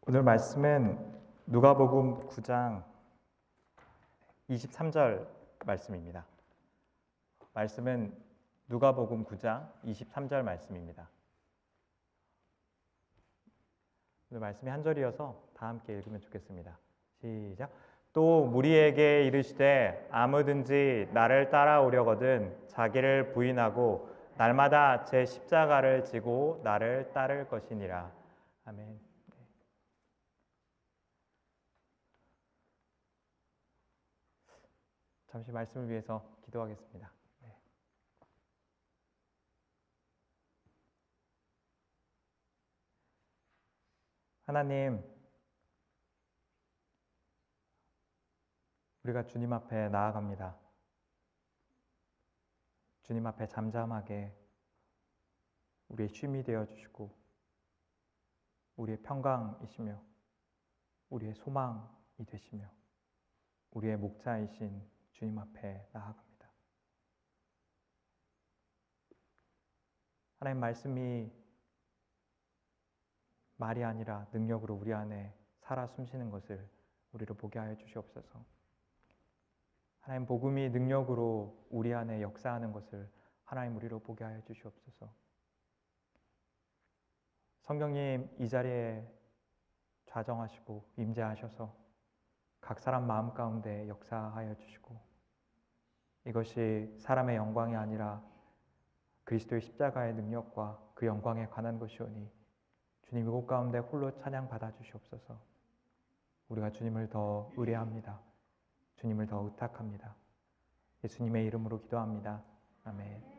오늘 말씀은 누가복음 9장 23절 말씀입니다. 말씀은 누가복음 9장 23절 말씀입니다. 오늘 말씀이 한 절이어서 다 함께 읽으면 좋겠습니다. 시작. 또 무리에게 이르시되 아무든지 나를 따라오려거든 자기를 부인하고 날마다 제 십자가를 지고 나를 따를 것이니라. 아멘. 잠시 말씀을 위해서 기도하겠습니다. 하나님, 우리가 주님 앞에 나아갑니다. 주님 앞에 잠잠하게 우리의 쉼이 되어주시고 우리의 평강이시며 우리의 소망이 되시며 우리의 목자이신 주님 앞에 나아갑니다. 하나님 말씀이 말이 아니라 능력으로 우리 안에 살아 숨쉬는 것을 우리로 보게 하여 주시옵소서. 하나님 복음이 능력으로 우리 안에 역사하는 것을 하나님 우리로 보게 하여 주시옵소서. 성령님 이 자리에 좌정하시고 임재하셔서 각 사람 마음 가운데 역사하여 주시고 이것이 사람의 영광이 아니라 그리스도의 십자가의 능력과 그 영광에 관한 것이오니 주님 이곳 가운데 홀로 찬양 받아 주시옵소서. 우리가 주님을 더 의뢰합니다. 주님을 더 의탁합니다. 예수님의 이름으로 기도합니다. 아멘.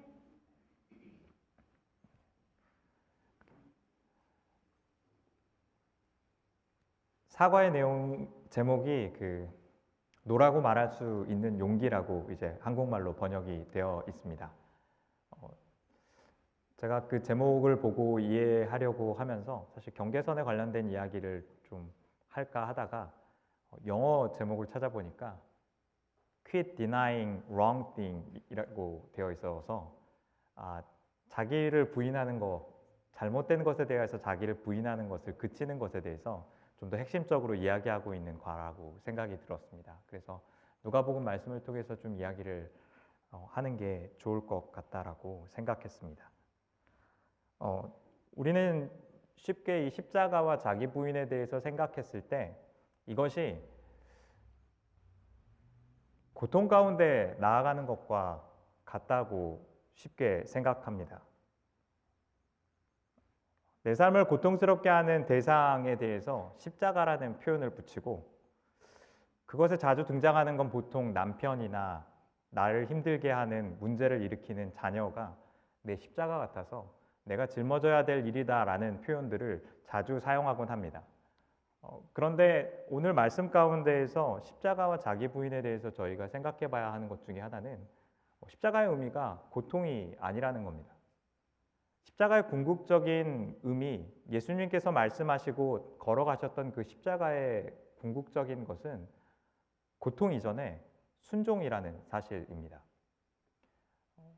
사과의 내용 제목이 노라고 말할 수 있는 용기라고 이제 한국말로 번역이 되어 있습니다. 제가 그 제목을 보고 이해하려고 하면서 사실 경계선에 관련된 이야기를 좀 할까 하다가 영어 제목을 찾아보니까 Quit denying wrong thing 이라고 되어 있어서 자기를 부인하는 것, 잘못된 것에 대해서 자기를 부인하는 것을 그치는 것에 대해서 좀 더 핵심적으로 이야기하고 있는 과라고 생각이 들었습니다. 그래서 누가복음 말씀을 통해서 좀 이야기를 하는 게 좋을 것 같다라고 생각했습니다. 우리는 쉽게 이 십자가와 자기 부인에 대해서 생각했을 때 이것이 고통 가운데 나아가는 것과 같다고 쉽게 생각합니다. 내 삶을 고통스럽게 하는 대상에 대해서 십자가라는 표현을 붙이고 그것에 자주 등장하는 건 보통 남편이나 나를 힘들게 하는 문제를 일으키는 자녀가 내 십자가 같아서 내가 짊어져야 될 일이다 라는 표현들을 자주 사용하곤 합니다. 그런데 오늘 말씀 가운데에서 십자가와 자기 부인에 대해서 저희가 생각해 봐야 하는 것 중에 하나는 십자가의 의미가 고통이 아니라는 겁니다. 십자가의 궁극적인 의미, 예수님께서 말씀하시고 걸어가셨던 그 십자가의 궁극적인 것은 고통 이전에 순종이라는 사실입니다.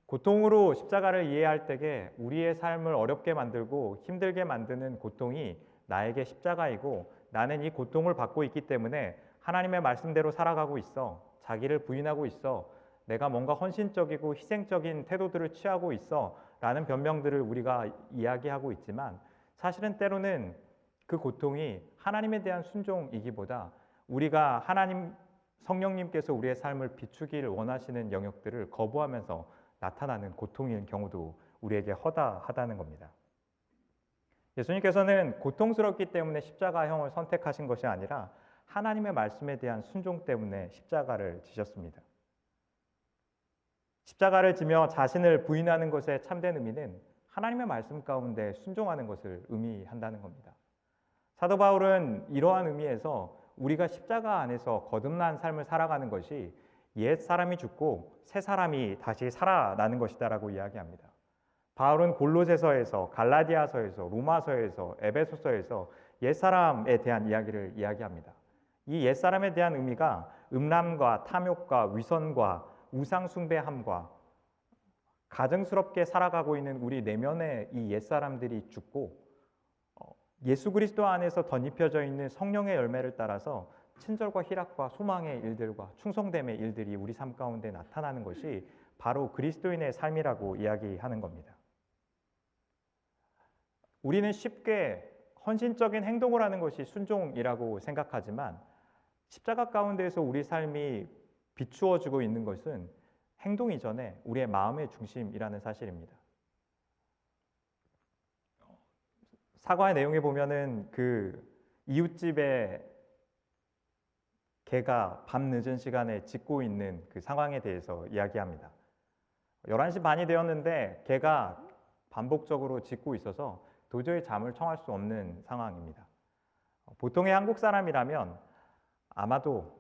고통으로 십자가를 이해할 때에 우리의 삶을 어렵게 만들고 힘들게 만드는 고통이 나에게 십자가이고 나는 이 고통을 받고 있기 때문에 하나님의 말씀대로 살아가고 있어. 자기를 부인하고 있어. 내가 뭔가 헌신적이고 희생적인 태도들을 취하고 있어. 라는 변명들을 우리가 이야기하고 있지만 사실은 때로는 그 고통이 하나님에 대한 순종이기보다 우리가 하나님 성령님께서 우리의 삶을 비추기를 원하시는 영역들을 거부하면서 나타나는 고통인 경우도 우리에게 허다하다는 겁니다. 예수님께서는 고통스럽기 때문에 십자가형을 선택하신 것이 아니라 하나님의 말씀에 대한 순종 때문에 십자가를 지셨습니다. 십자가를 지며 자신을 부인하는 것의 참된 의미는 하나님의 말씀 가운데 순종하는 것을 의미한다는 겁니다. 사도 바울은 이러한 의미에서 우리가 십자가 안에서 거듭난 삶을 살아가는 것이 옛 사람이 죽고 새 사람이 다시 살아나는 것이다라고 이야기합니다. 바울은 골로새서에서, 갈라디아서에서, 로마서에서, 에베소서에서 옛 사람에 대한 이야기를 이야기합니다. 이 옛 사람에 대한 의미가 음란과 탐욕과 위선과 우상 숭배함과 가증스럽게 살아가고 있는 우리 내면의 이 옛사람들이 죽고 예수 그리스도 안에서 덧입혀져 있는 성령의 열매를 따라서 친절과 희락과 소망의 일들과 충성됨의 일들이 우리 삶 가운데 나타나는 것이 바로 그리스도인의 삶이라고 이야기하는 겁니다. 우리는 쉽게 헌신적인 행동을 하는 것이 순종이라고 생각하지만 십자가 가운데에서 우리 삶이 비추어지고 있는 것은 행동 이전에 우리의 마음의 중심이라는 사실입니다. 사과의 내용에 보면은 그 이웃집에 개가 밤 늦은 시간에 짖고 있는 그 상황에 대해서 이야기합니다. 11시 반이 되었는데 개가 반복적으로 짖고 있어서 도저히 잠을 청할 수 없는 상황입니다. 보통의 한국 사람이라면 아마도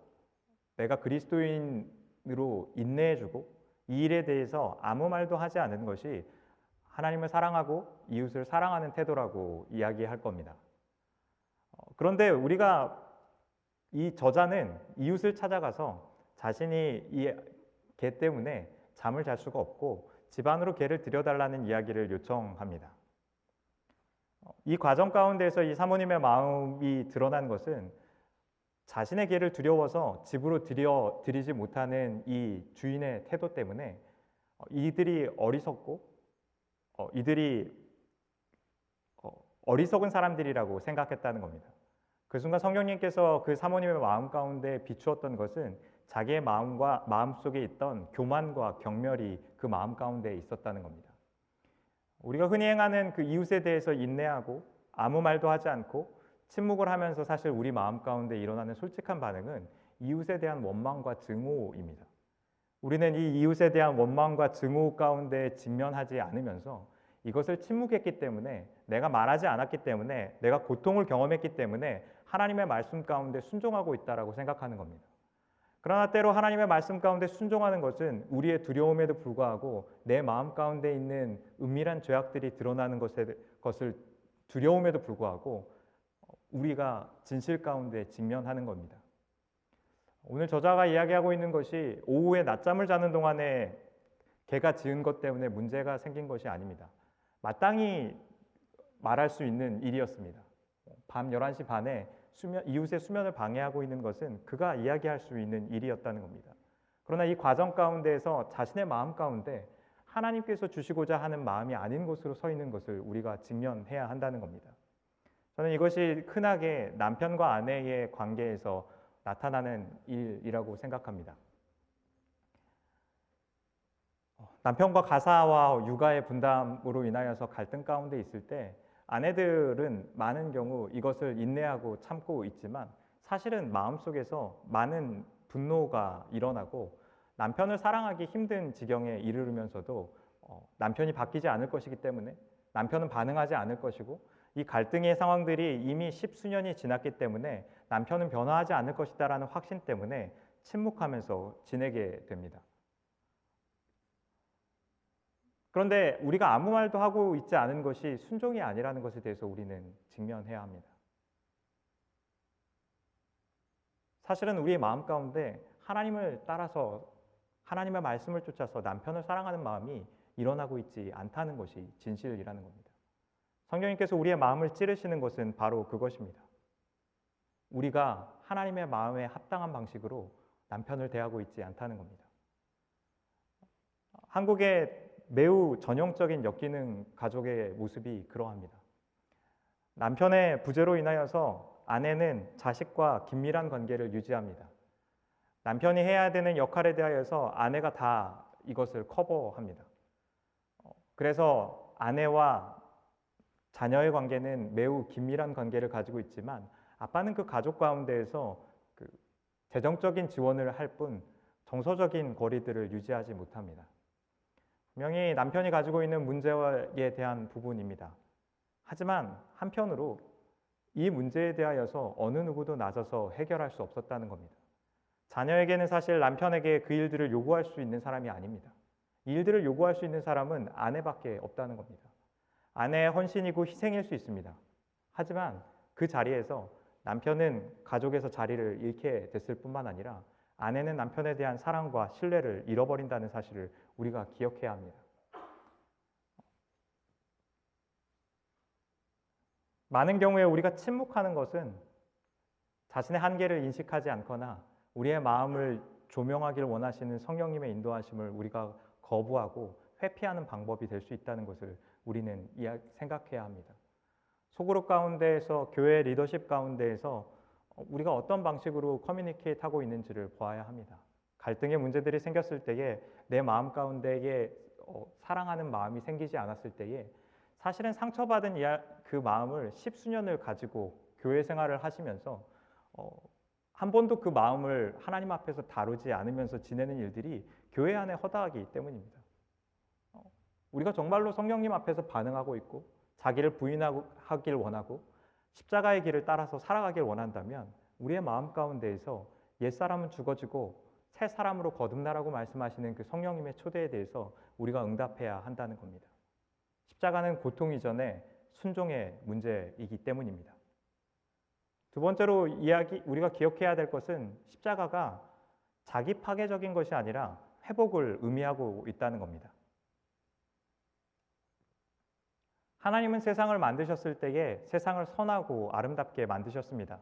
내가 그리스도인으로 인내해주고 이 일에 대해서 아무 말도 하지 않는 것이 하나님을 사랑하고 이웃을 사랑하는 태도라고 이야기할 겁니다. 그런데 우리가 이 저자는 이웃을 찾아가서 자신이 이 개 때문에 잠을 잘 수가 없고 집 안으로 개를 들여달라는 이야기를 요청합니다. 이 과정 가운데서 이 사모님의 마음이 드러난 것은 자신의 개를 두려워서 집으로 들이지 못하는 이 주인의 태도 때문에 이들이 어리석고 이들이 어리석은 사람들이라고 생각했다는 겁니다. 그 순간 성령님께서 그 사모님의 마음 가운데 비추었던 것은 자기의 마음 속에 있던 교만과 경멸이 그 마음 가운데 있었다는 겁니다. 우리가 흔히 행하는 그 이웃에 대해서 인내하고 아무 말도 하지 않고 침묵을 하면서 사실 우리 마음 가운데 일어나는 솔직한 반응은 이웃에 대한 원망과 증오입니다. 우리는 이 이웃에 대한 원망과 증오 가운데 직면하지 않으면서 이것을 침묵했기 때문에, 내가 말하지 않았기 때문에, 내가 고통을 경험했기 때문에 하나님의 말씀 가운데 순종하고 있다라고 생각하는 겁니다. 그러나 때로 하나님의 말씀 가운데 순종하는 것은 우리의 두려움에도 불구하고 내 마음 가운데 있는 은밀한 죄악들이 드러나는 것을 두려움에도 불구하고 우리가 진실 가운데 직면하는 겁니다. 오늘 저자가 이야기하고 있는 것이 오후에 낮잠을 자는 동안에 개가 짖은 것 때문에 문제가 생긴 것이 아닙니다. 마땅히 말할 수 있는 일이었습니다. 밤 11시 반에 이웃의 수면을 방해하고 있는 것은 그가 이야기할 수 있는 일이었다는 겁니다. 그러나 이 과정 가운데에서 자신의 마음 가운데 하나님께서 주시고자 하는 마음이 아닌 곳으로 서 있는 것을 우리가 직면해야 한다는 겁니다. 저는 이것이 흔하게 남편과 아내의 관계에서 나타나는 일이라고 생각합니다. 남편과 가사와 육아의 분담으로 인하여서 갈등 가운데 있을 때 아내들은 많은 경우 이것을 인내하고 참고 있지만 사실은 마음속에서 많은 분노가 일어나고 남편을 사랑하기 힘든 지경에 이르면서도 남편이 바뀌지 않을 것이기 때문에 남편은 반응하지 않을 것이고 이 갈등의 상황들이 이미 십수년이 지났기 때문에 남편은 변화하지 않을 것이다라는 확신 때문에 침묵하면서 지내게 됩니다. 그런데 우리가 아무 말도 하고 있지 않은 것이 순종이 아니라는 것에 대해서 우리는 직면해야 합니다. 사실은 우리의 마음 가운데 하나님을 따라서 하나님의 말씀을 쫓아서 남편을 사랑하는 마음이 일어나고 있지 않다는 것이 진실이라는 겁니다. 성령님께서 우리의 마음을 찌르시는 것은 바로 그것입니다. 우리가 하나님의 마음에 합당한 방식으로 남편을 대하고 있지 않다는 겁니다. 한국의 매우 전형적인 역기능 가족의 모습이 그러합니다. 남편의 부재로 인하여서 아내는 자식과 긴밀한 관계를 유지합니다. 남편이 해야 되는 역할에 대하여서 아내가 다 이것을 커버합니다. 그래서 아내와 자녀의 관계는 매우 긴밀한 관계를 가지고 있지만 아빠는 그 가족 가운데에서 그 재정적인 지원을 할 뿐 정서적인 거리들을 유지하지 못합니다. 분명히 남편이 가지고 있는 문제에 대한 부분입니다. 하지만 한편으로 이 문제에 대하여서 어느 누구도 나서서 해결할 수 없었다는 겁니다. 자녀에게는 사실 남편에게 그 일들을 요구할 수 있는 사람이 아닙니다. 이 일들을 요구할 수 있는 사람은 아내밖에 없다는 겁니다. 아내의 헌신이고 희생일 수 있습니다. 하지만 그 자리에서 남편은 가족에서 자리를 잃게 됐을 뿐만 아니라 아내는 남편에 대한 사랑과 신뢰를 잃어버린다는 사실을 우리가 기억해야 합니다. 많은 경우에 우리가 침묵하는 것은 자신의 한계를 인식하지 않거나 우리의 마음을 조명하길 원하시는 성령님의 인도하심을 우리가 거부하고 회피하는 방법이 될 수 있다는 것을 우리는 생각해야 합니다. 소그룹 가운데에서, 교회 리더십 가운데에서 우리가 어떤 방식으로 커뮤니케이트 하고 있는지를 보아야 합니다. 갈등의 문제들이 생겼을 때에 내 마음 가운데에 사랑하는 마음이 생기지 않았을 때에 사실은 상처받은 그 마음을 십수년을 가지고 교회 생활을 하시면서 한 번도 그 마음을 하나님 앞에서 다루지 않으면서 지내는 일들이 교회 안에 허다하기 때문입니다. 우리가 정말로 성령님 앞에서 반응하고 있고 자기를 부인하길 원하고 십자가의 길을 따라서 살아가길 원한다면 우리의 마음 가운데에서 옛사람은 죽어지고 새 사람으로 거듭나라고 말씀하시는 그 성령님의 초대에 대해서 우리가 응답해야 한다는 겁니다. 십자가는 고통 이전에 순종의 문제이기 때문입니다. 두 번째로 우리가 기억해야 될 것은 십자가가 자기 파괴적인 것이 아니라 회복을 의미하고 있다는 겁니다. 하나님은 세상을 만드셨을 때에 세상을 선하고 아름답게 만드셨습니다.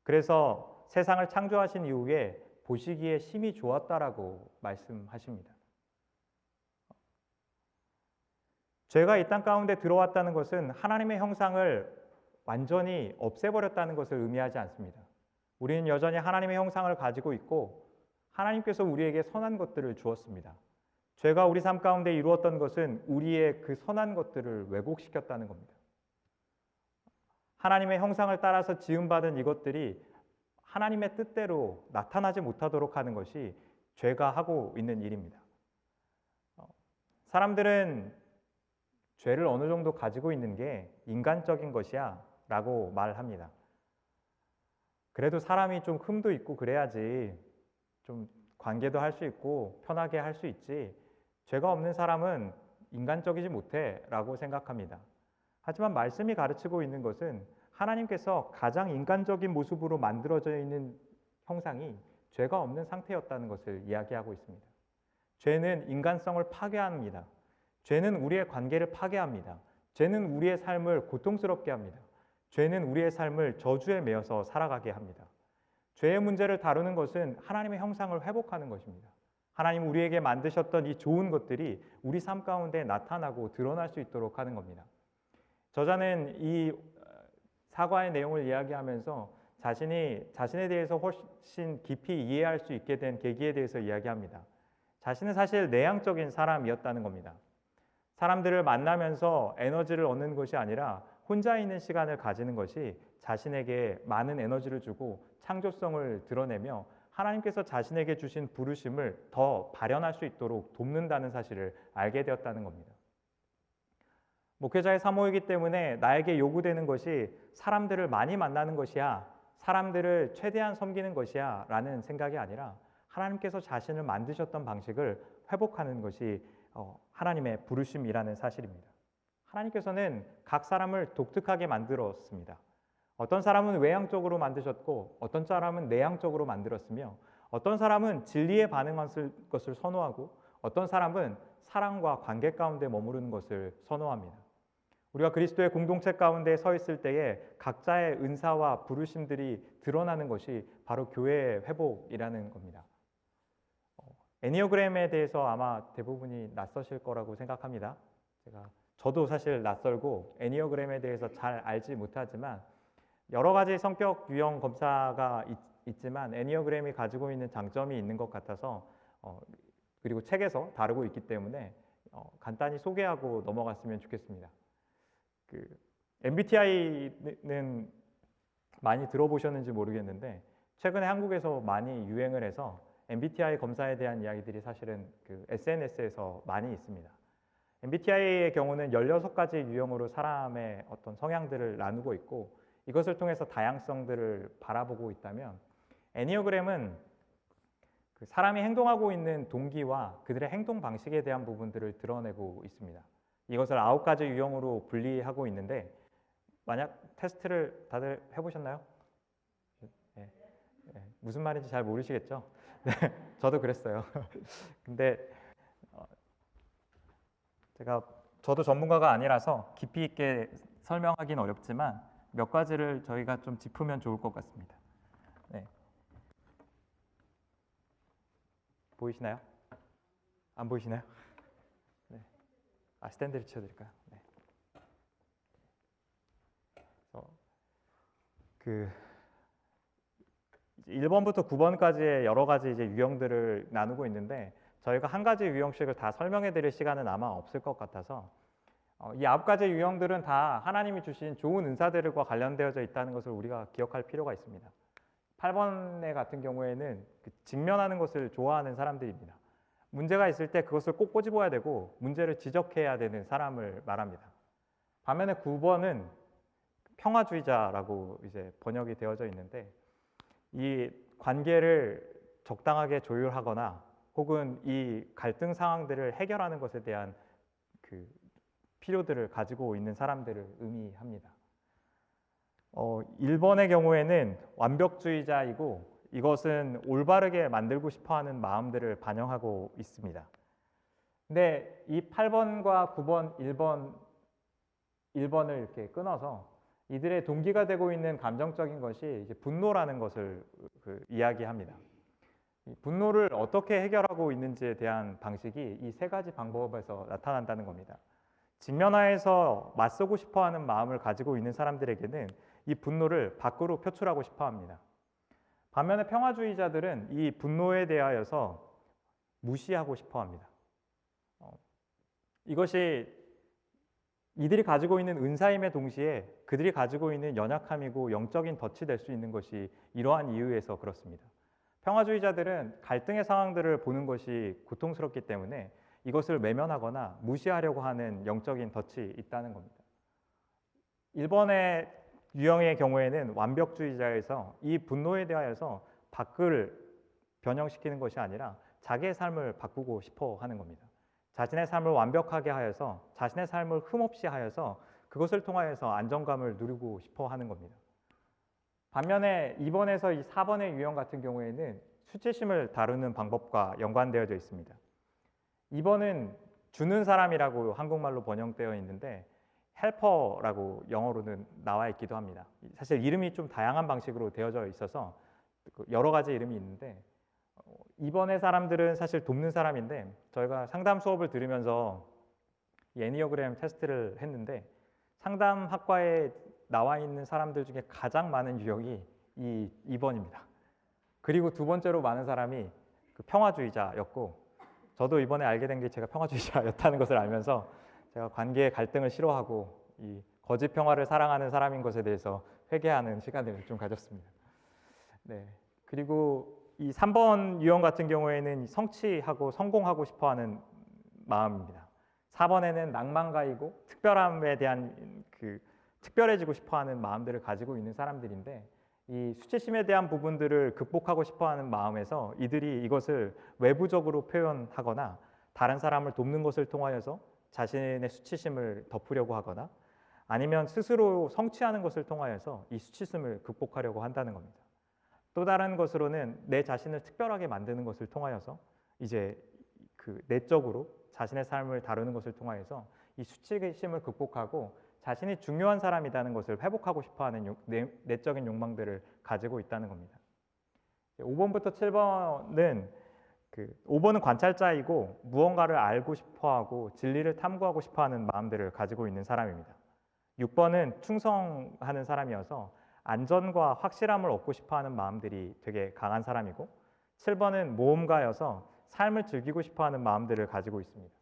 그래서 세상을 창조하신 이후에 보시기에 심히 좋았다라고 말씀하십니다. 죄가 이 땅 가운데 들어왔다는 것은 하나님의 형상을 완전히 없애버렸다는 것을 의미하지 않습니다. 우리는 여전히 하나님의 형상을 가지고 있고 하나님께서 우리에게 선한 것들을 주었습니다. 죄가 우리 삶 가운데 이루었던 것은 우리의 그 선한 것들을 왜곡시켰다는 겁니다. 하나님의 형상을 따라서 지음받은 이것들이 하나님의 뜻대로 나타나지 못하도록 하는 것이 죄가 하고 있는 일입니다. 사람들은 죄를 어느 정도 가지고 있는 게 인간적인 것이야 라고 말합니다. 그래도 사람이 좀 흠도 있고 그래야지 좀 관계도 할 수 있고 편하게 할 수 있지, 죄가 없는 사람은 인간적이지 못해 라고 생각합니다. 하지만 말씀이 가르치고 있는 것은 하나님께서 가장 인간적인 모습으로 만들어져 있는 형상이 죄가 없는 상태였다는 것을 이야기하고 있습니다. 죄는 인간성을 파괴합니다. 죄는 우리의 관계를 파괴합니다. 죄는 우리의 삶을 고통스럽게 합니다. 죄는 우리의 삶을 저주에 매여서 살아가게 합니다. 죄의 문제를 다루는 것은 하나님의 형상을 회복하는 것입니다. 하나님 우리에게 만드셨던 이 좋은 것들이 우리 삶 가운데 나타나고 드러날 수 있도록 하는 겁니다. 저자는 이 사과의 내용을 이야기하면서 자신에 대해서 훨씬 깊이 이해할 수 있게 된 계기에 대해서 이야기합니다. 자신은 사실 내향적인 사람이었다는 겁니다. 사람들을 만나면서 에너지를 얻는 것이 아니라 혼자 있는 시간을 가지는 것이 자신에게 많은 에너지를 주고 창조성을 드러내며 하나님께서 자신에게 주신 부르심을 더 발현할 수 있도록 돕는다는 사실을 알게 되었다는 겁니다. 목회자의 사모이기 때문에 나에게 요구되는 것이 사람들을 많이 만나는 것이야, 사람들을 최대한 섬기는 것이야 라는 생각이 아니라 하나님께서 자신을 만드셨던 방식을 회복하는 것이 하나님의 부르심이라는 사실입니다. 하나님께서는 각 사람을 독특하게 만들었습니다. 어떤 사람은 외향적으로 만드셨고 어떤 사람은 내향적으로 만들었으며 어떤 사람은 진리에 반응할 것을 선호하고 어떤 사람은 사랑과 관계 가운데 머무르는 것을 선호합니다. 우리가 그리스도의 공동체 가운데 서 있을 때에 각자의 은사와 부르심들이 드러나는 것이 바로 교회의 회복이라는 겁니다. 애니어그램에 대해서 아마 대부분이 낯서실 거라고 생각합니다. 저도 사실 낯설고 애니어그램에 대해서 잘 알지 못하지만 여러 가지 성격 유형 검사가 있지만 애니어그램이 가지고 있는 장점이 있는 것 같아서 그리고 책에서 다루고 있기 때문에 간단히 소개하고 넘어갔으면 좋겠습니다. MBTI는 많이 들어보셨는지 모르겠는데 최근에 한국에서 많이 유행을 해서 MBTI 검사에 대한 이야기들이 사실은 SNS에서 많이 있습니다. MBTI의 경우는 16가지 유형으로 사람의 어떤 성향들을 나누고 있고 이것을 통해서 다양성들을 바라보고 있다면 애니어그램은 사람이 행동하고 있는 동기와 그들의 행동 방식에 대한 부분들을 드러내고 있습니다. 이것을 9가지 유형으로 분리하고 있는데 만약 테스트를 다들 해보셨나요? 네. 무슨 말인지 잘 모르시겠죠? 네, 저도 그랬어요. 근데 저도 전문가가 아니라서 깊이 있게 설명하기는 어렵지만 몇 가지를 저희가 좀 짚으면 좋을 것 같습니다. 네. 보이시나요? 안 보이시나요? 네. 스탠드를 치워드릴까요? 네. 그 1번부터 9번까지의 여러 가지 이제 유형들을 나누고 있는데 저희가 한 가지 유형씩을 다 설명해 드릴 시간은 아마 없을 것 같아서 이 9가지 유형들은 다 하나님이 주신 좋은 은사들과 관련되어져 있다는 것을 우리가 기억할 필요가 있습니다. 8번의 같은 경우에는 직면하는 것을 좋아하는 사람들입니다. 문제가 있을 때 그것을 꼭 꼬집어야 되고 문제를 지적해야 되는 사람을 말합니다. 반면에 9번은 평화주의자라고 이제 번역이 되어져 있는데 이 관계를 적당하게 조율하거나 혹은 이 갈등 상황들을 해결하는 것에 대한 그 필요들을 가지고 있는 사람들을 의미합니다. 1번의 경우에는 완벽주의자이고 이것은 올바르게 만들고 싶어하는 마음들을 반영하고 있습니다. 근데 이 8번과 9번, 1번을 이렇게 끊어서 이들의 동기가 되고 있는 감정적인 것이 이제 분노라는 것을 이야기합니다. 이 분노를 어떻게 해결하고 있는지에 대한 방식이 이 세 가지 방법에서 나타난다는 겁니다. 직면하에서 맞서고 싶어하는 마음을 가지고 있는 사람들에게는 이 분노를 밖으로 표출하고 싶어합니다. 반면에 평화주의자들은 이 분노에 대하여서 무시하고 싶어합니다. 이것이 이들이 가지고 있는 은사임의 동시에 그들이 가지고 있는 연약함이고 영적인 덫이 될 수 있는 것이 이러한 이유에서 그렇습니다. 평화주의자들은 갈등의 상황들을 보는 것이 고통스럽기 때문에 이것을 외면하거나 무시하려고 하는 영적인 덫이 있다는 겁니다. 1번의 유형의 경우에는 완벽주의자에서 이 분노에 대하여서 밖을 변형시키는 것이 아니라 자기의 삶을 바꾸고 싶어 하는 겁니다. 자신의 삶을 완벽하게 하여서 자신의 삶을 흠없이 하여서 그것을 통하여서 안정감을 누리고 싶어 하는 겁니다. 반면에 2번에서 이 4번의 유형 같은 경우에는 수치심을 다루는 방법과 연관되어져 있습니다. 2번은 주는 사람이라고 한국말로 번역되어 있는데 헬퍼라고 영어로는 나와 있기도 합니다. 사실 이름이 좀 다양한 방식으로 되어져 있어서 여러 가지 이름이 있는데 2번의 사람들은 사실 돕는 사람인데 저희가 상담 수업을 들으면서 애니어그램 테스트를 했는데 상담학과에 나와 있는 사람들 중에 가장 많은 유형이 이 2번입니다. 그리고 두 번째로 많은 사람이 평화주의자였고 저도 이번에 알게 된 게 제가 평화주의자였다는 것을 알면서 제가 관계의 갈등을 싫어하고 이 거짓 평화를 사랑하는 사람인 것에 대해서 회개하는 시간을 좀 가졌습니다. 네. 그리고 이 3번 유형 같은 경우에는 성취하고 성공하고 싶어하는 마음입니다. 4번에는 낭만가이고 특별함에 대한 특별해지고 싶어하는 마음들을 가지고 있는 사람들인데 이 수치심에 대한 부분들을 극복하고 싶어하는 마음에서 이들이 이것을 외부적으로 표현하거나 다른 사람을 돕는 것을 통하여서 자신의 수치심을 덮으려고 하거나 아니면 스스로 성취하는 것을 통하여서 이 수치심을 극복하려고 한다는 겁니다. 또 다른 것으로는 내 자신을 특별하게 만드는 것을 통하여서 이제 내적으로 자신의 삶을 다루는 것을 통하여서 이 수치심을 극복하고 자신이 중요한 사람이라는 것을 회복하고 싶어하는 내적인 욕망들을 가지고 있다는 겁니다. 5번부터 7번은 5번은 관찰자이고 무언가를 알고 싶어하고 진리를 탐구하고 싶어하는 마음들을 가지고 있는 사람입니다. 6번은 충성하는 사람이어서 안전과 확실함을 얻고 싶어하는 마음들이 되게 강한 사람이고 7번은 모험가여서 삶을 즐기고 싶어하는 마음들을 가지고 있습니다.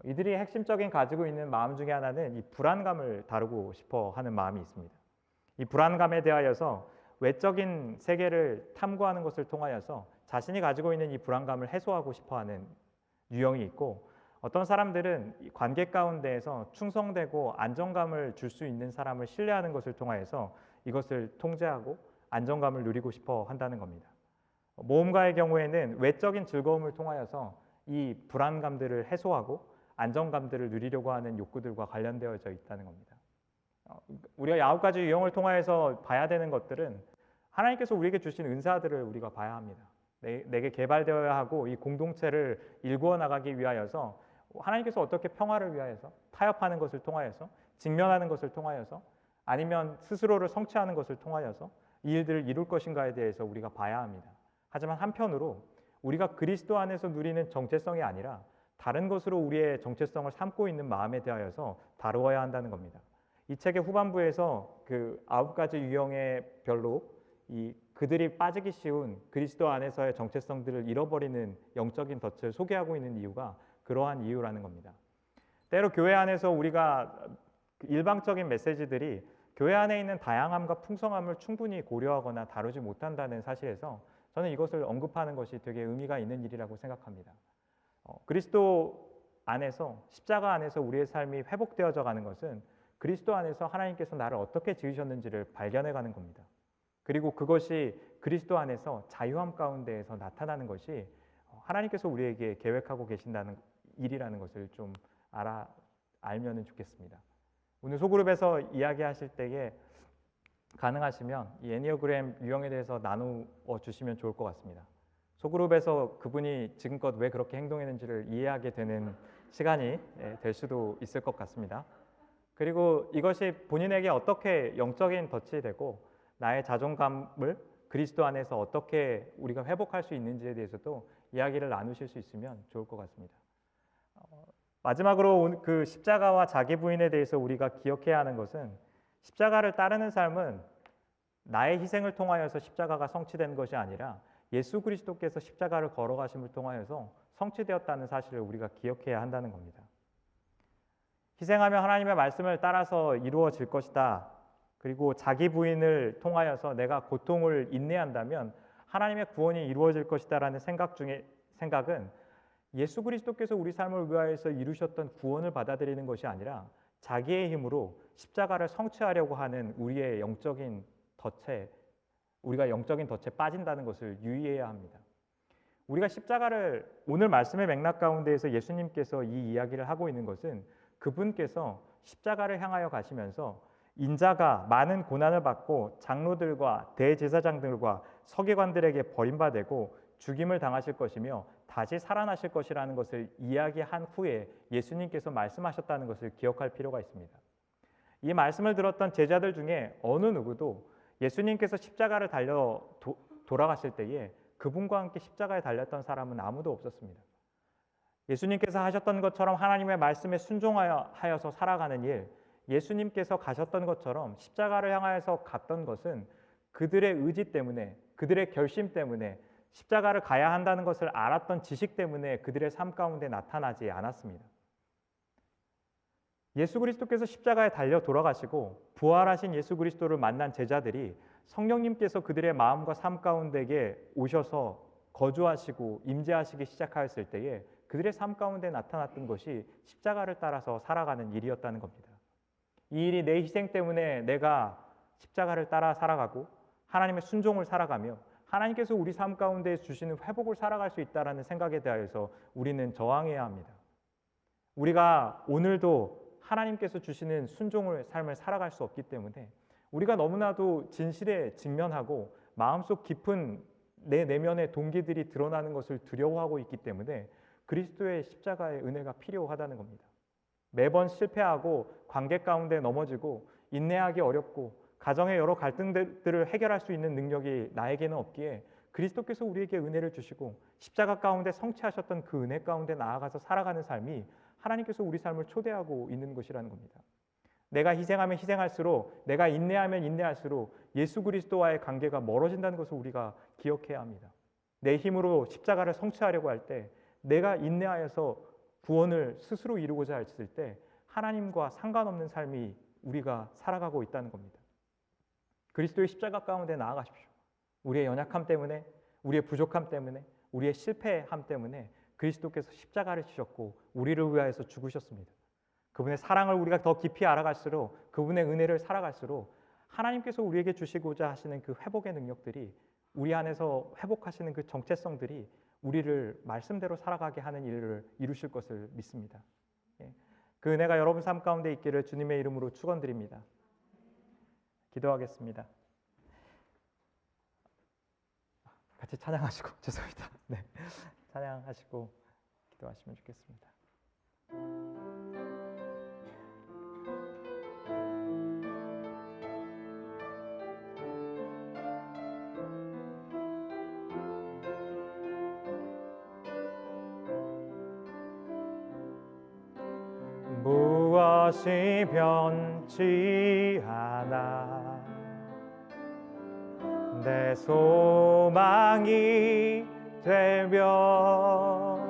이들이 핵심적인 가지고 있는 마음 중에 하나는 이 불안감을 다루고 싶어 하는 마음이 있습니다. 이 불안감에 대하여서 외적인 세계를 탐구하는 것을 통하여서 자신이 가지고 있는 이 불안감을 해소하고 싶어 하는 유형이 있고 어떤 사람들은 이 관계 가운데에서 충성되고 안정감을 줄 수 있는 사람을 신뢰하는 것을 통하여서 이것을 통제하고 안정감을 누리고 싶어 한다는 겁니다. 모험가의 경우에는 외적인 즐거움을 통하여서 이 불안감들을 해소하고 안정감들을 누리려고 하는 욕구들과 관련되어져 있다는 겁니다. 우리가 9가지 유형을 통하여서 봐야 되는 것들은 하나님께서 우리에게 주신 은사들을 우리가 봐야 합니다. 내게 개발되어야 하고 이 공동체를 일구어 나가기 위하여서 하나님께서 어떻게 평화를 위하여서 타협하는 것을 통하여서 직면하는 것을 통하여서 아니면 스스로를 성취하는 것을 통하여서 이 일들을 이룰 것인가에 대해서 우리가 봐야 합니다. 하지만 한편으로 우리가 그리스도 안에서 누리는 정체성이 아니라 다른 것으로 우리의 정체성을 삼고 있는 마음에 대하여서 다루어야 한다는 겁니다. 이 책의 후반부에서 그 9가지 유형의 별로 그들이 빠지기 쉬운 그리스도 안에서의 정체성들을 잃어버리는 영적인 덫을 소개하고 있는 이유가 그러한 이유라는 겁니다. 때로 교회 안에서 우리가 일방적인 메시지들이 교회 안에 있는 다양함과 풍성함을 충분히 고려하거나 다루지 못한다는 사실에서 저는 이것을 언급하는 것이 되게 의미가 있는 일이라고 생각합니다. 그리스도 안에서, 십자가 안에서 우리의 삶이 회복되어져 가는 것은 그리스도 안에서 하나님께서 나를 어떻게 지으셨는지를 발견해 가는 겁니다. 그리고 그것이 그리스도 안에서 자유함 가운데에서 나타나는 것이 하나님께서 우리에게 계획하고 계신다는 일이라는 것을 좀 알면 좋겠습니다. 오늘 소그룹에서 이야기하실 때에 가능하시면 이 애니어그램 유형에 대해서 나누어 주시면 좋을 것 같습니다. 소그룹에서 그분이 지금껏 왜 그렇게 행동했는지를 이해하게 되는 시간이 될 수도 있을 것 같습니다. 그리고 이것이 본인에게 어떻게 영적인 덫이 되고 나의 자존감을 그리스도 안에서 어떻게 우리가 회복할 수 있는지에 대해서도 이야기를 나누실 수 있으면 좋을 것 같습니다. 마지막으로 그 십자가와 자기 부인에 대해서 우리가 기억해야 하는 것은 십자가를 따르는 삶은 나의 희생을 통하여서 십자가가 성취된 것이 아니라 예수 그리스도께서 십자가를 걸어가심을 통하여서 성취되었다는 사실을 우리가 기억해야 한다는 겁니다. 희생하며 하나님의 말씀을 따라서 이루어질 것이다. 그리고 자기 부인을 통하여서 내가 고통을 인내한다면 하나님의 구원이 이루어질 것이다라는 생각은 예수 그리스도께서 우리 삶을 위하여서 이루셨던 구원을 받아들이는 것이 아니라 자기의 힘으로 십자가를 성취하려고 하는 우리가 영적인 덫에 빠진다는 것을 유의해야 합니다. 우리가 십자가를 오늘 말씀의 맥락 가운데에서 예수님께서 이 이야기를 하고 있는 것은 그분께서 십자가를 향하여 가시면서 인자가 많은 고난을 받고 장로들과 대제사장들과 서기관들에게 버림받고 죽임을 당하실 것이며 다시 살아나실 것이라는 것을 이야기한 후에 예수님께서 말씀하셨다는 것을 기억할 필요가 있습니다. 이 말씀을 들었던 제자들 중에 어느 누구도 예수님께서 십자가를 달려 돌아가실 때에 그분과 함께 십자가에 달렸던 사람은 아무도 없었습니다. 예수님께서 하셨던 것처럼 하나님의 말씀에 순종하여서 살아가는 일, 예수님께서 가셨던 것처럼 십자가를 향하여서 갔던 것은 그들의 의지 때문에, 그들의 결심 때문에, 십자가를 가야 한다는 것을 알았던 지식 때문에 그들의 삶 가운데 나타나지 않았습니다. 예수 그리스도께서 십자가에 달려 돌아가시고 부활하신 예수 그리스도를 만난 제자들이 성령님께서 그들의 마음과 삶 가운데에 오셔서 거주하시고 임재하시기 시작하였을 때에 그들의 삶 가운데 나타났던 것이 십자가를 따라서 살아가는 일이었다는 겁니다. 이 일이 내 희생 때문에 내가 십자가를 따라 살아가고 하나님의 순종을 살아가며 하나님께서 우리 삶 가운데 주시는 회복을 살아갈 수 있다는 생각에 대하여서 우리는 저항해야 합니다. 우리가 오늘도 하나님께서 주시는 순종의 삶을 살아갈 수 없기 때문에 우리가 너무나도 진실에 직면하고 마음속 깊은 내 내면의 동기들이 드러나는 것을 두려워하고 있기 때문에 그리스도의 십자가의 은혜가 필요하다는 겁니다. 매번 실패하고 관계 가운데 넘어지고 인내하기 어렵고 가정의 여러 갈등들을 해결할 수 있는 능력이 나에게는 없기에 그리스도께서 우리에게 은혜를 주시고 십자가 가운데 성취하셨던 그 은혜 가운데 나아가서 살아가는 삶이 하나님께서 우리 삶을 초대하고 있는 것이라는 겁니다. 내가 희생하면 희생할수록, 내가 인내하면 인내할수록 예수 그리스도와의 관계가 멀어진다는 것을 우리가 기억해야 합니다. 내 힘으로 십자가를 성취하려고 할 때, 내가 인내하여서 구원을 스스로 이루고자 했을 때 하나님과 상관없는 삶이 우리가 살아가고 있다는 겁니다. 그리스도의 십자가 가운데 나아가십시오. 우리의 연약함 때문에, 우리의 부족함 때문에, 우리의 실패함 때문에 그리스도께서 십자가를 지셨고 우리를 위하여서 죽으셨습니다. 그분의 사랑을 우리가 더 깊이 알아갈수록, 그분의 은혜를 살아갈수록 하나님께서 우리에게 주시고자 하시는 그 회복의 능력들이, 우리 안에서 회복하시는 그 정체성들이 우리를 말씀대로 살아가게 하는 일을 이루실 것을 믿습니다. 그 은혜가 여러분 삶 가운데 있기를 주님의 이름으로 축원드립니다. 기도하겠습니다. 같이 찬양하시고 죄송합니다. 네, 찬양하시고 기도하시면 좋겠습니다. 무엇이 변치 않아 내 소망이 되며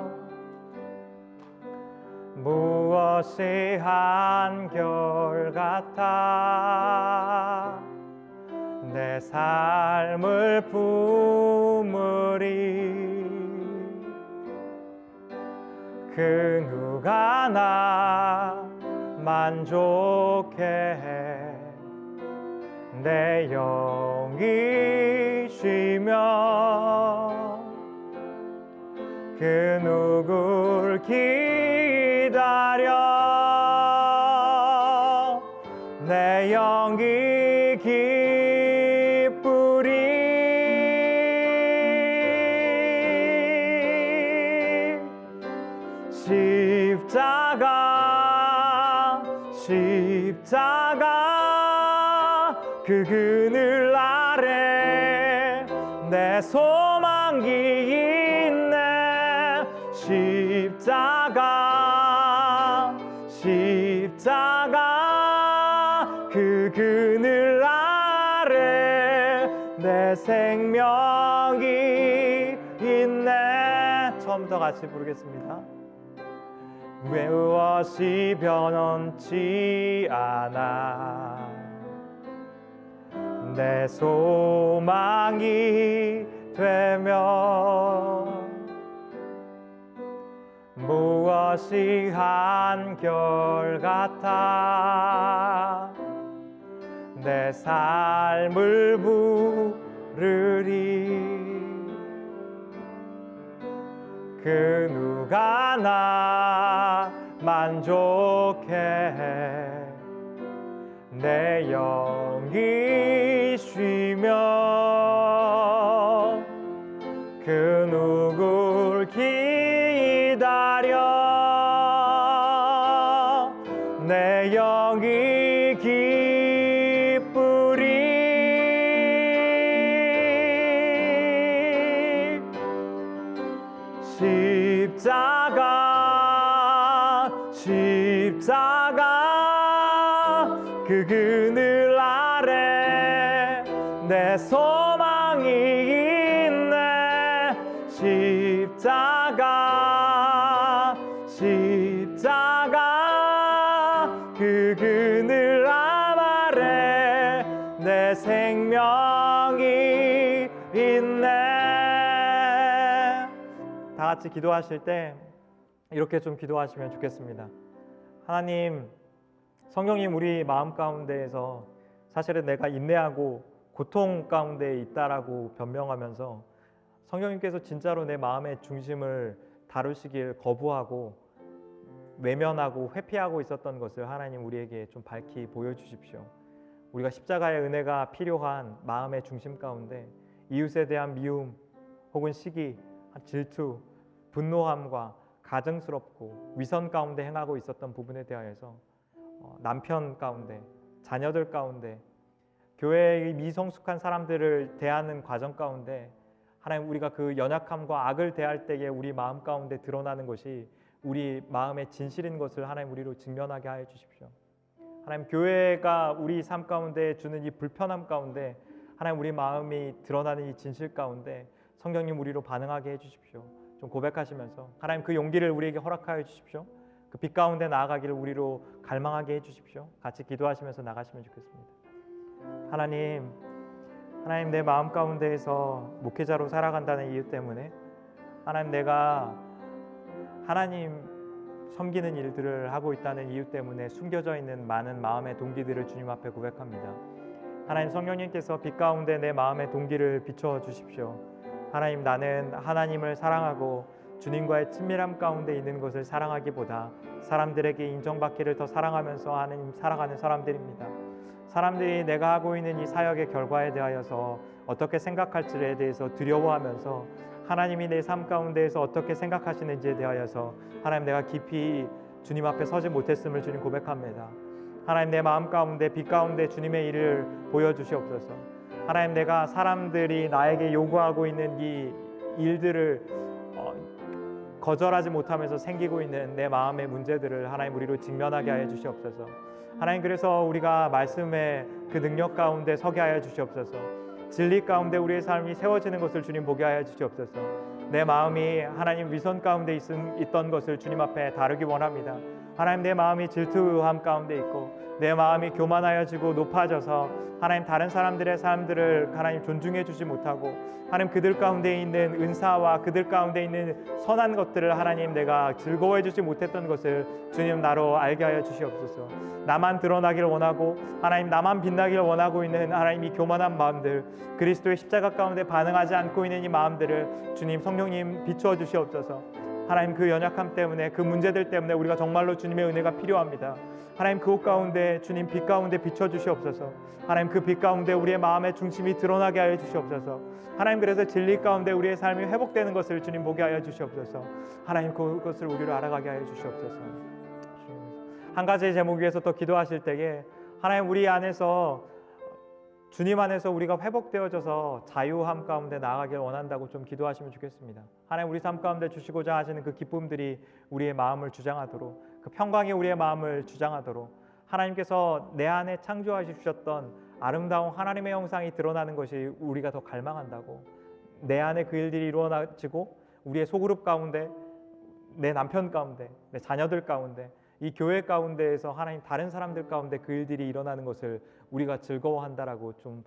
무엇이 한결같아 내 삶을 품으리 그 누가 나 만족해 내 영이 쉬며 그 누굴 기다려 내 영이 기쁘리 십자가 그 그늘 아래 내 소망이 있네 십자가 그 그늘 아래 내 생명이 있네. 처음부터 같이 부르겠습니다. 무엇이 변치 않아 내 소망이 되며 무엇이 한결같아 내 삶을 부르리 그 누가 나 만족해 내 영이 쉬며 그 누굴 기다려 내 영이 기쁘리 십자가 그 그늘 아래 내 소망이 있네 십자가 그 그늘 아래 내 생명이 있네. 다 같이 기도하실 때 이렇게 좀 기도하시면 좋겠습니다. 하나님, 성령님 우리 마음 가운데에서 사실은 내가 인내하고 고통 가운데 있다라고 변명하면서 성령님께서 진짜로 내 마음의 중심을 다루시길 거부하고 외면하고 회피하고 있었던 것을 하나님 우리에게 좀 밝히 보여주십시오. 우리가 십자가의 은혜가 필요한 마음의 중심 가운데 이웃에 대한 미움 혹은 시기, 질투, 분노함과 가증스럽고 위선 가운데 행하고 있었던 부분에 대하여서 남편 가운데, 자녀들 가운데, 교회의 미성숙한 사람들을 대하는 과정 가운데 하나님 우리가 그 연약함과 악을 대할 때에 우리 마음 가운데 드러나는 것이 우리 마음의 진실인 것을 하나님 우리로 직면하게 하여 주십시오. 하나님 교회가 우리 삶 가운데 주는 이 불편함 가운데 하나님 우리 마음이 드러나는 이 진실 가운데 성령님 우리로 반응하게 해 주십시오. 좀 고백하시면서 하나님 그 용기를 우리에게 허락하여 주십시오. 그 빛 가운데 나아가기를 우리로 갈망하게 해 주십시오. 같이 기도하시면서 나가시면 좋겠습니다. 하나님 내 마음 가운데에서 목회자로 살아간다는 이유 때문에 하나님 내가 하나님 섬기는 일들을 하고 있다는 이유 때문에 숨겨져 있는 많은 마음의 동기들을 주님 앞에 고백합니다. 하나님 성령님께서 빛 가운데 내 마음의 동기를 비춰 주십시오. 하나님 나는 하나님을 사랑하고 주님과의 친밀함 가운데 있는 것을 사랑하기보다 사람들에게 인정받기를 더 사랑하면서 하나님 살아가는 사람들입니다. 사람들이 내가 하고 있는 이 사역의 결과에 대하여서 어떻게 생각할지에 대해서 두려워하면서 하나님이 내 삶 가운데에서 어떻게 생각하시는지에 대하여서 하나님 내가 깊이 주님 앞에 서지 못했음을 주님 고백합니다. 하나님 내 마음 가운데 빛 가운데 주님의 일을 보여주시옵소서. 하나님 내가 사람들이 나에게 요구하고 있는 이 일들을 거절하지 못하면서 생기고 있는 내 마음의 문제들을 하나님 우리로 직면하게 하여 주시옵소서. 하나님, 그래서 우리가 말씀의 그 능력 가운데 서게 하여 주시옵소서. 진리 가운데 우리의 삶이 세워지는 것을 주님 보게 하여 주시옵소서. 내 마음이 하나님 위선 가운데 있던 것을 주님 앞에 다루기 원합니다. 하나님, 내 마음이 질투함 가운데 있고 내 마음이 교만하여지고 높아져서 하나님 다른 사람들의 삶들을 하나님 존중해 주지 못하고 하나님 그들 가운데 있는 은사와 그들 가운데 있는 선한 것들을 하나님 내가 즐거워해 주지 못했던 것을 주님 나로 알게 하여 주시옵소서. 나만 드러나기를 원하고 하나님 나만 빛나기를 원하고 있는 하나님 이 교만한 마음들, 그리스도의 십자가 가운데 반응하지 않고 있는 이 마음들을 주님 성령님 비추어 주시옵소서. 하나님, 그 연약함 때문에, 그 문제들 때문에 우리가 정말로 주님의 은혜가 필요합니다. 하나님, 그곳 가운데 주님 빛 가운데 비춰 주시옵소서. 하나님, 그 빛 가운데 우리의 마음의 중심이 드러나게 하여 주시옵소서. 하나님, 그래서 진리 가운데 우리의 삶이 회복되는 것을 주님 보게 하여 주시옵소서. 하나님, 그것을 우리로 알아가게 하여 주시옵소서. 한 가지 제목 위해서 또 기도하실 때에 하나님, 우리 안에서 주님 안에서 우리가 회복되어져서 자유함 가운데 나아가길 원한다고 좀 기도하시면 좋겠습니다. 하나님, 우리 삶 가운데 주시고자 하시는 그 기쁨들이 우리의 마음을 주장하도록, 그 평강이 우리의 마음을 주장하도록 하나님께서 내 안에 창조하시 주셨던 아름다운 하나님의 형상이 드러나는 것이 우리가 더 갈망한다고, 내 안에 그 일들이 이루어지고 우리의 소그룹 가운데, 내 남편 가운데, 내 자녀들 가운데, 이 교회 가운데에서 하나님 다른 사람들 가운데 그 일들이 일어나는 것을 우리가 즐거워한다라고 좀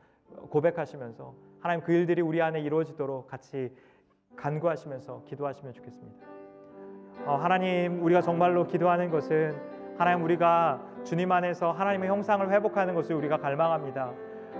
고백하시면서 하나님 그 일들이 우리 안에 이루어지도록 같이 간구하시면서 기도하시면 좋겠습니다. 하나님, 우리가 정말로 기도하는 것은 하나님 우리가 주님 안에서 하나님의 형상을 회복하는 것을 우리가 갈망합니다.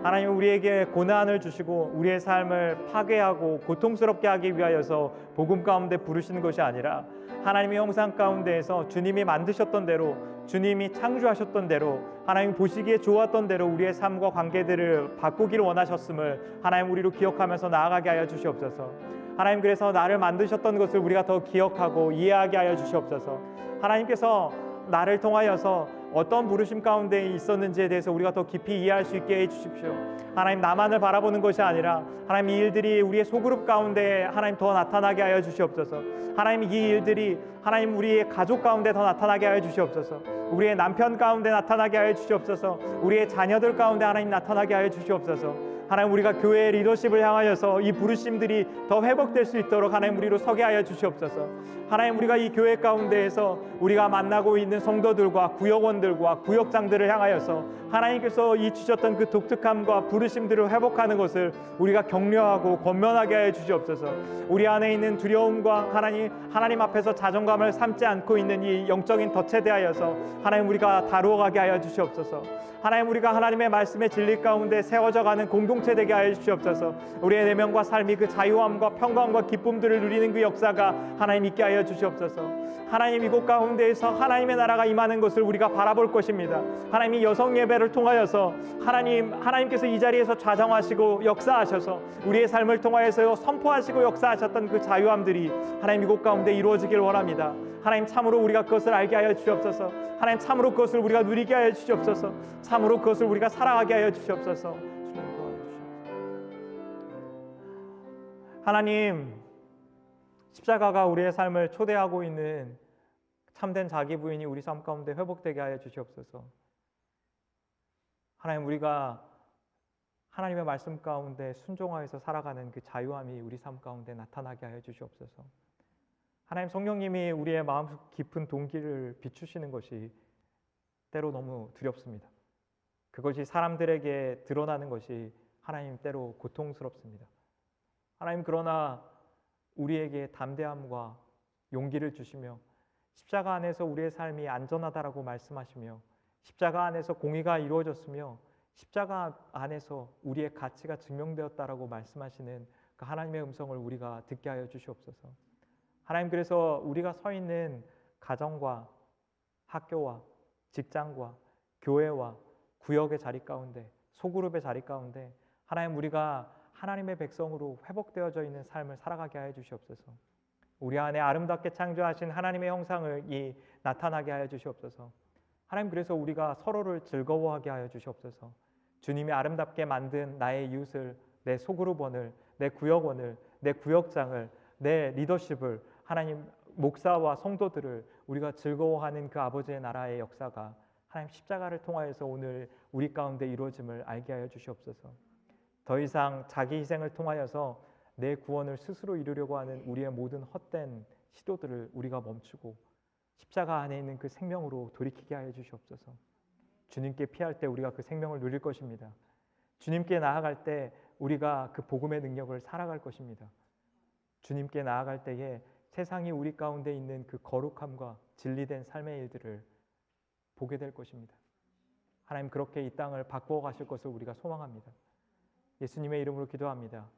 하나님, 우리에게 고난을 주시고 우리의 삶을 파괴하고 고통스럽게 하기 위하여서 복음 가운데 부르시는 것이 아니라 하나님의 형상 가운데에서 주님이 만드셨던 대로, 주님이 창조하셨던 대로, 하나님 보시기에 좋았던 대로 우리의 삶과 관계들을 바꾸기를 원하셨음을 하나님 우리로 기억하면서 나아가게 하여 주시옵소서. 하나님, 그래서 나를 만드셨던 것을 우리가 더 기억하고 이해하게 하여 주시옵소서. 하나님께서 나를 통하여서 어떤 부르심 가운데 있었는지에 대해서 우리가 더 깊이 이해할 수 있게 해주십시오. 하나님, 나만을 바라보는 것이 아니라 하나님 이 일들이 우리의 소그룹 가운데 하나님 더 나타나게 하여 주시옵소서. 하나님, 이 일들이 하나님 우리의 가족 가운데 더 나타나게 하여 주시옵소서. 우리의 남편 가운데 나타나게 하여 주시옵소서. 우리의 자녀들 가운데 하나님 나타나게 하여 주시옵소서. 하나님, 우리가 교회의 리더십을 향하여서 이 부르심들이 더 회복될 수 있도록 하나님 우리로 서게 하여 주시옵소서. 하나님, 우리가 이 교회 가운데에서 우리가 만나고 있는 성도들과 구역원들과 구역장들을 향하여서 하나님께서 이 주셨던 그 독특함과 부르심들을 회복하는 것을 우리가 격려하고 권면하게 하여 주시옵소서. 우리 안에 있는 두려움과 하나님 앞에서 자존감을 삼지 않고 있는 이 영적인 덫에 대하여서 하나님 우리가 다루어가게 하여 주시옵소서. 하나님, 우리가 하나님의 말씀의 진리 가운데 세워져가는 공동체 되게 하여 주시옵소서. 우리의 내면과 삶이 그 자유함과 평강과 기쁨들을 누리는 그 역사가 하나님 있게 하여 주시옵소서. 하나님, 이곳 가운데에서 하나님의 나라가 임하는 것을 우리가 바라볼 것입니다. 하나님, 이 여성 예배를 통하여서 하나님께서 이 자리에서 좌정하시고 역사하셔서 우리의 삶을 통하여서 선포하시고 역사하셨던 그 자유함들이 하나님 이곳 가운데 이루어지길 원합니다. 하나님, 참으로 우리가 그것을 알게 하여 주시옵소서. 하나님, 참으로 그것을 우리가 누리게 하여 주시옵소서. 참으로 그것을 우리가 살아가게 하여 주시옵소서. 주님 도와주시옵소서. 하나님, 십자가가 우리의 삶을 초대하고 있는 참된 자기 부인이 우리 삶 가운데 회복되게 하여 주시옵소서. 하나님, 우리가 하나님의 말씀 가운데 순종하여서 살아가는 그 자유함이 우리 삶 가운데 나타나게 하여 주시옵소서. 하나님, 성령님이 우리의 마음속 깊은 동기를 비추시는 것이 때로 너무 두렵습니다. 그것이 사람들에게 드러나는 것이 하나님 때로 고통스럽습니다. 하나님, 그러나 우리에게 담대함과 용기를 주시며 십자가 안에서 우리의 삶이 안전하다라고 말씀하시며 십자가 안에서 공의가 이루어졌으며 십자가 안에서 우리의 가치가 증명되었다라고 말씀하시는 그 하나님의 음성을 우리가 듣게 하여 주시옵소서. 하나님, 그래서 우리가 서 있는 가정과 학교와 직장과 교회와 구역의 자리 가운데, 소그룹의 자리 가운데 하나님, 우리가 하나님의 백성으로 회복되어져 있는 삶을 살아가게 하여 주시옵소서. 우리 안에 아름답게 창조하신 하나님의 형상을 나타나게 하여 주시옵소서. 하나님, 그래서 우리가 서로를 즐거워하게 하여 주시옵소서. 주님이 아름답게 만든 나의 이웃을, 내 소그룹원을, 내 구역원을, 내 구역장을, 내 리더십을 하나님 목사와 성도들을 우리가 즐거워하는 그 아버지의 나라의 역사가 하나님 십자가를 통하여서 오늘 우리 가운데 이루어짐을 알게 하여 주시옵소서. 더 이상 자기 희생을 통하여서 내 구원을 스스로 이루려고 하는 우리의 모든 헛된 시도들을 우리가 멈추고 십자가 안에 있는 그 생명으로 돌이키게 하여 주시옵소서. 주님께 피할 때 우리가 그 생명을 누릴 것입니다. 주님께 나아갈 때 우리가 그 복음의 능력을 살아갈 것입니다. 주님께 나아갈 때에 세상이 우리 가운데 있는 그 거룩함과 진리된 삶의 일들을 보게 될 것입니다. 하나님 그렇게 이 땅을 바꾸어 가실 것을 우리가 소망합니다. 예수님의 이름으로 기도합니다.